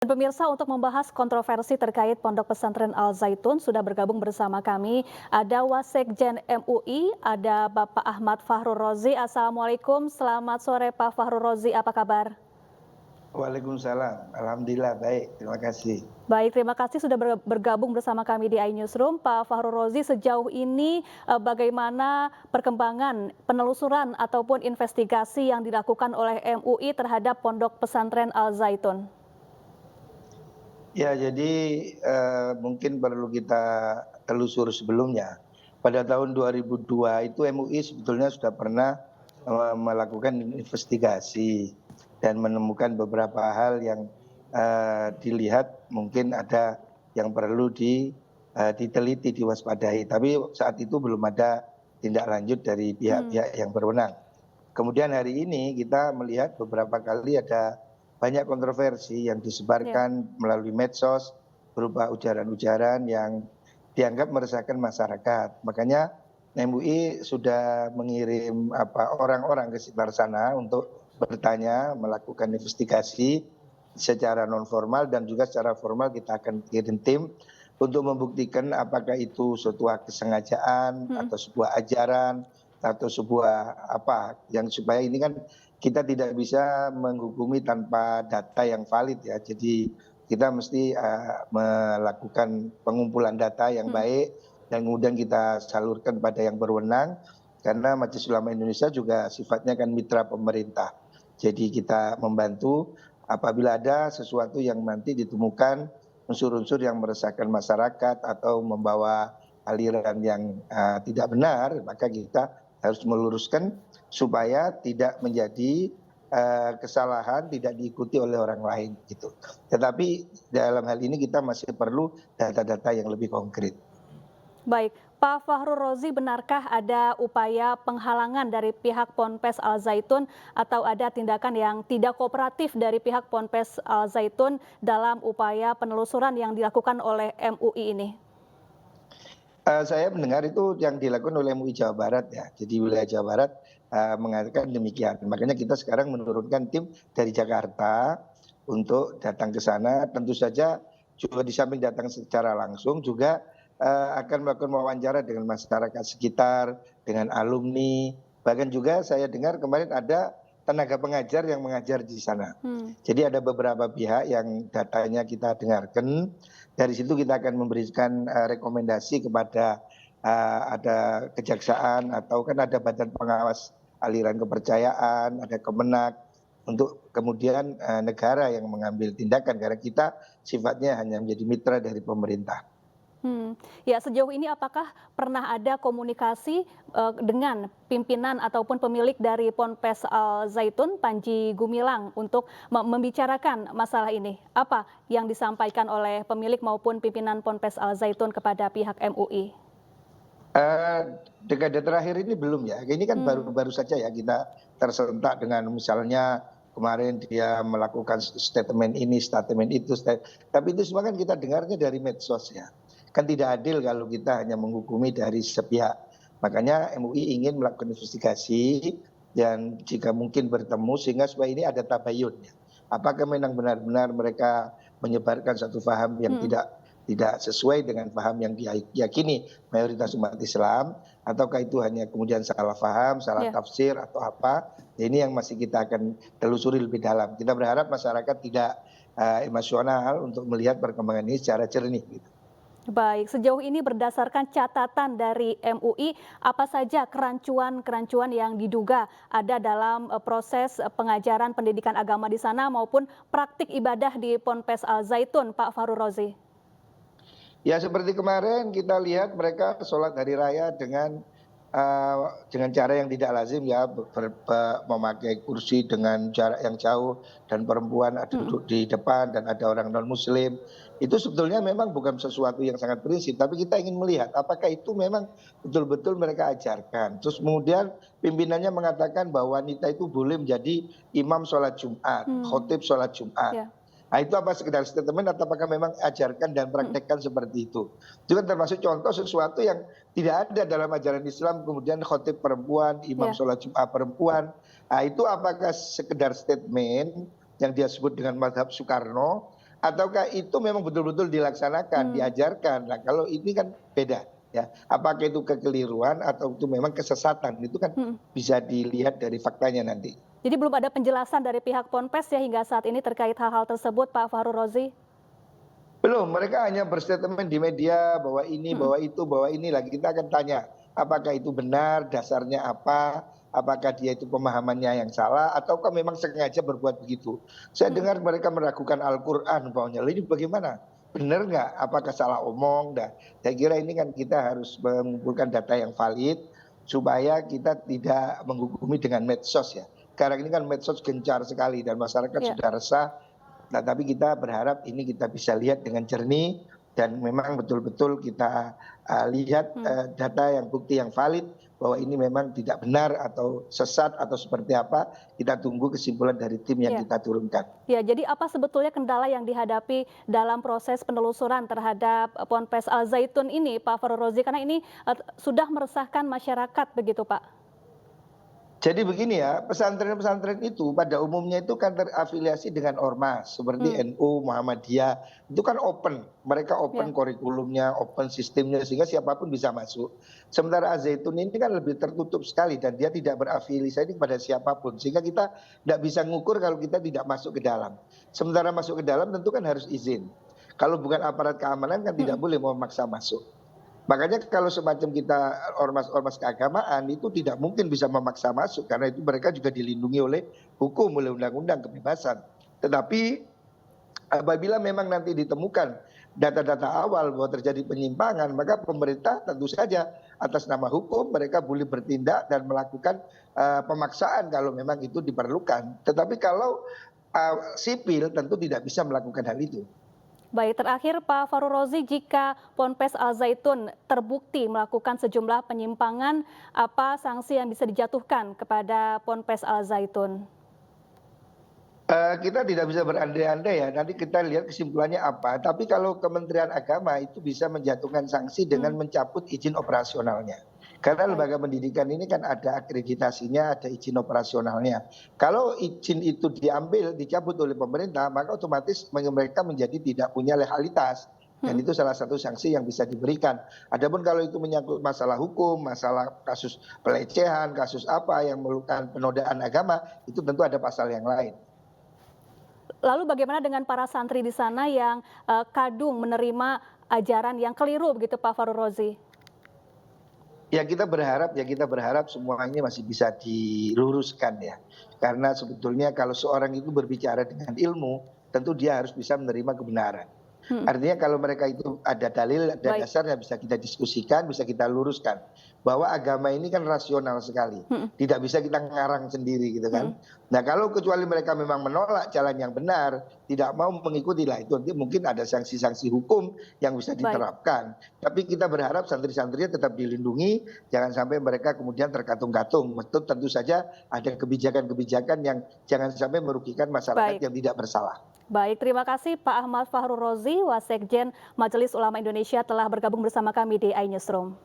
Dan pemirsa, untuk membahas kontroversi terkait Pondok Pesantren Al Zaitun sudah bergabung bersama kami ada Wasekjen MUI, ada Bapak Ahmad Fahrul Rozi. Assalamualaikum, selamat sore Pak Fahrul Rozi, apa kabar? Waalaikumsalam, alhamdulillah baik, terima kasih. Baik, terima kasih sudah bergabung bersama kami di iNewsroom. Pak Fahrul Rozi, sejauh ini bagaimana perkembangan penelusuran ataupun investigasi yang dilakukan oleh MUI terhadap Pondok Pesantren Al Zaitun? Ya, jadi mungkin perlu kita telusur sebelumnya. Pada tahun 2002 itu MUI sebetulnya sudah pernah melakukan investigasi dan menemukan beberapa hal yang dilihat mungkin ada yang perlu diteliti, diwaspadai. Tapi saat itu belum ada tindak lanjut dari pihak-pihak yang berwenang. Kemudian hari ini kita melihat beberapa kali ada banyak kontroversi yang disebarkan melalui medsos berupa ujaran-ujaran yang dianggap meresahkan masyarakat. Makanya MUI sudah mengirim orang-orang ke sekitar sana untuk bertanya, melakukan investigasi secara non formal dan juga secara formal kita akan kirim tim untuk membuktikan apakah itu suatu kesengajaan atau sebuah ajaran atau sebuah yang supaya ini kan kita tidak bisa menghukumi tanpa data yang valid ya. Jadi kita mesti melakukan pengumpulan data yang baik dan kemudian kita salurkan pada yang berwenang, karena Majelis Ulama Indonesia juga sifatnya kan mitra pemerintah. Jadi kita membantu apabila ada sesuatu yang nanti ditemukan unsur-unsur yang meresahkan masyarakat atau membawa aliran yang tidak benar, maka kita harus meluruskan supaya tidak menjadi kesalahan, tidak diikuti oleh orang lain gitu. Tetapi dalam hal ini kita masih perlu data-data yang lebih konkret. Baik, Pak Fahrul Rozi, benarkah ada upaya penghalangan dari pihak Ponpes Al Zaitun atau ada tindakan yang tidak kooperatif dari pihak Ponpes Al Zaitun dalam upaya penelusuran yang dilakukan oleh MUI ini? Saya mendengar itu yang dilakukan oleh MUI Jawa Barat ya. Jadi wilayah Jawa Barat mengatakan demikian. Makanya kita sekarang menurunkan tim dari Jakarta untuk datang ke sana. Tentu saja juga di samping datang secara langsung juga akan melakukan wawancara dengan masyarakat sekitar, dengan alumni. Bahkan juga saya dengar kemarin ada tenaga pengajar yang mengajar di sana. Jadi ada beberapa pihak yang datanya kita dengarkan. Dari situ kita akan memberikan rekomendasi kepada ada kejaksaan atau kan ada badan pengawas aliran kepercayaan, ada Kemenak, untuk kemudian negara yang mengambil tindakan, karena kita sifatnya hanya menjadi mitra dari pemerintah. Ya, sejauh ini apakah pernah ada komunikasi dengan pimpinan ataupun pemilik dari Ponpes Al Zaitun, Panji Gumilang, untuk membicarakan masalah ini? Apa yang disampaikan oleh pemilik maupun pimpinan Ponpes Al Zaitun kepada pihak MUI? Dekade terakhir ini belum ya. Ini kan baru saja ya kita tersentak dengan misalnya kemarin dia melakukan statement ini, statement itu. Tapi itu semua kan kita dengarnya dari medsos ya. Kan tidak adil kalau kita hanya menghukumi dari sepihak. Makanya MUI ingin melakukan investigasi dan jika mungkin bertemu sehingga supaya ini ada tabayun ya. Apakah memang benar-benar mereka menyebarkan satu paham yang tidak sesuai dengan paham yang diyakini mayoritas umat Islam, ataukah itu hanya kemudian salah paham, salah tafsir atau apa. Ini yang masih kita akan telusuri lebih dalam. Kita berharap masyarakat tidak emosional untuk melihat perkembangan ini secara jernih gitu. Baik, sejauh ini berdasarkan catatan dari MUI, apa saja kerancuan-kerancuan yang diduga ada dalam proses pengajaran pendidikan agama di sana maupun praktik ibadah di Ponpes Al Zaitun, Pak Fahrul Rozi? Ya seperti kemarin kita lihat mereka sholat hari raya dengan cara yang tidak lazim ya, memakai kursi dengan jarak yang jauh dan perempuan duduk di depan dan ada orang non muslim. Itu sebetulnya memang bukan sesuatu yang sangat prinsip, tapi kita ingin melihat apakah itu memang betul-betul mereka ajarkan. Terus kemudian pimpinannya mengatakan bahwa wanita itu boleh menjadi imam sholat Jumat, khotib sholat Jumat. Nah itu apa sekedar statement atau apakah memang ajarkan dan praktekkan seperti itu. Itu kan termasuk contoh sesuatu yang tidak ada dalam ajaran Islam, kemudian khotib perempuan, imam sholat Jumat perempuan. Nah itu apakah sekedar statement yang dia sebut dengan mazhab Soekarno ataukah itu memang betul-betul dilaksanakan, diajarkan. Nah, kalau ini kan beda ya. Apakah itu kekeliruan atau itu memang kesesatan, itu kan Mhm. bisa dilihat dari faktanya nanti. Jadi belum ada penjelasan dari pihak Ponpes ya hingga saat ini terkait hal-hal tersebut, Pak Fahru Rozi? Belum, mereka hanya berstatement di media bahwa ini, Mhm. bahwa itu, bahwa ini lagi. Kita akan tanya, apakah itu benar, dasarnya apa, apakah dia itu pemahamannya yang salah, ataukah memang sengaja berbuat begitu. Saya Mhm. dengar mereka meragukan Al-Quran, bahwa ini bagaimana? Benar nggak? Apakah salah omong? Nah, saya kira ini kan kita harus mengumpulkan data yang valid, supaya kita tidak menghukumi dengan medsos ya. Sekarang ini kan medsos gencar sekali, dan masyarakat Ya. sudah resah. Nah, tapi kita berharap ini kita bisa lihat dengan jernih dan memang betul-betul kita lihat Mhm. data yang bukti yang valid bahwa ini memang tidak benar atau sesat atau seperti apa. Kita tunggu kesimpulan dari tim yang Ya. kita turunkan. Ya, jadi apa sebetulnya kendala yang dihadapi dalam proses penelusuran terhadap Ponpes Al Zaitun ini, Pak Fahru Rozi? Karena ini sudah meresahkan masyarakat begitu, Pak. Jadi begini ya, pesantren-pesantren itu pada umumnya itu kan terafiliasi dengan ormas seperti Hmm. NU, Muhammadiyah, itu kan open, mereka Ya. open kurikulumnya, open sistemnya sehingga siapapun bisa masuk. Sementara Al-Zaitun ini kan lebih tertutup sekali dan dia tidak berafiliasi kepada siapapun sehingga kita tidak bisa ngukur kalau kita tidak masuk ke dalam. Sementara masuk ke dalam tentu kan harus izin. Kalau bukan aparat keamanan kan tidak Mhm. boleh memaksa masuk. Makanya kalau semacam kita ormas-ormas keagamaan itu tidak mungkin bisa memaksa masuk karena itu mereka juga dilindungi oleh hukum, oleh undang-undang kebebasan. Tetapi apabila memang nanti ditemukan data-data awal bahwa terjadi penyimpangan, maka pemerintah tentu saja atas nama hukum mereka boleh bertindak dan melakukan pemaksaan kalau memang itu diperlukan. Tetapi kalau sipil tentu tidak bisa melakukan hal itu. Baik, terakhir Pak Fahru Rozi, jika Ponpes Al Zaitun terbukti melakukan sejumlah penyimpangan, apa sanksi yang bisa dijatuhkan kepada Ponpes Al Zaitun? Kita tidak bisa berandai-andai ya, nanti kita lihat kesimpulannya apa. Tapi kalau Kementerian Agama itu bisa menjatuhkan sanksi dengan mencabut izin operasionalnya. Karena Baik. lembaga pendidikan ini kan ada akreditasinya, ada izin operasionalnya. Kalau izin itu diambil, dicabut oleh pemerintah, maka otomatis mereka menjadi tidak punya legalitas. Dan Mhm. itu salah satu sanksi yang bisa diberikan. Adapun kalau itu menyangkut masalah hukum, masalah kasus pelecehan, kasus apa yang memerlukan penodaan agama, itu tentu ada pasal yang lain. Lalu bagaimana dengan para santri di sana yang kadung menerima ajaran yang keliru begitu, Pak Fahru Rozi? Ya kita berharap semuanya masih bisa diluruskan ya. Karena sebetulnya kalau seorang itu berbicara dengan ilmu, tentu dia harus bisa menerima kebenaran. Mhm. Artinya kalau mereka itu ada dalil, ada Baik. dasarnya bisa kita diskusikan, bisa kita luruskan. Bahwa agama ini kan rasional sekali. Mhm. Tidak bisa kita ngarang sendiri gitu kan. Mhm. Nah kalau kecuali mereka memang menolak jalan yang benar, tidak mau mengikuti lah itu nanti mungkin ada sanksi-sanksi hukum yang bisa Baik. diterapkan. Tapi kita berharap santri-santrinya tetap dilindungi, jangan sampai mereka kemudian terkatung-katung. Tentu saja ada kebijakan-kebijakan yang jangan sampai merugikan masyarakat Baik. yang tidak bersalah. Baik, terima kasih Pak Ahmad Fahru Rozi, Wasekjen Majelis Ulama Indonesia telah bergabung bersama kami di iNewsroom.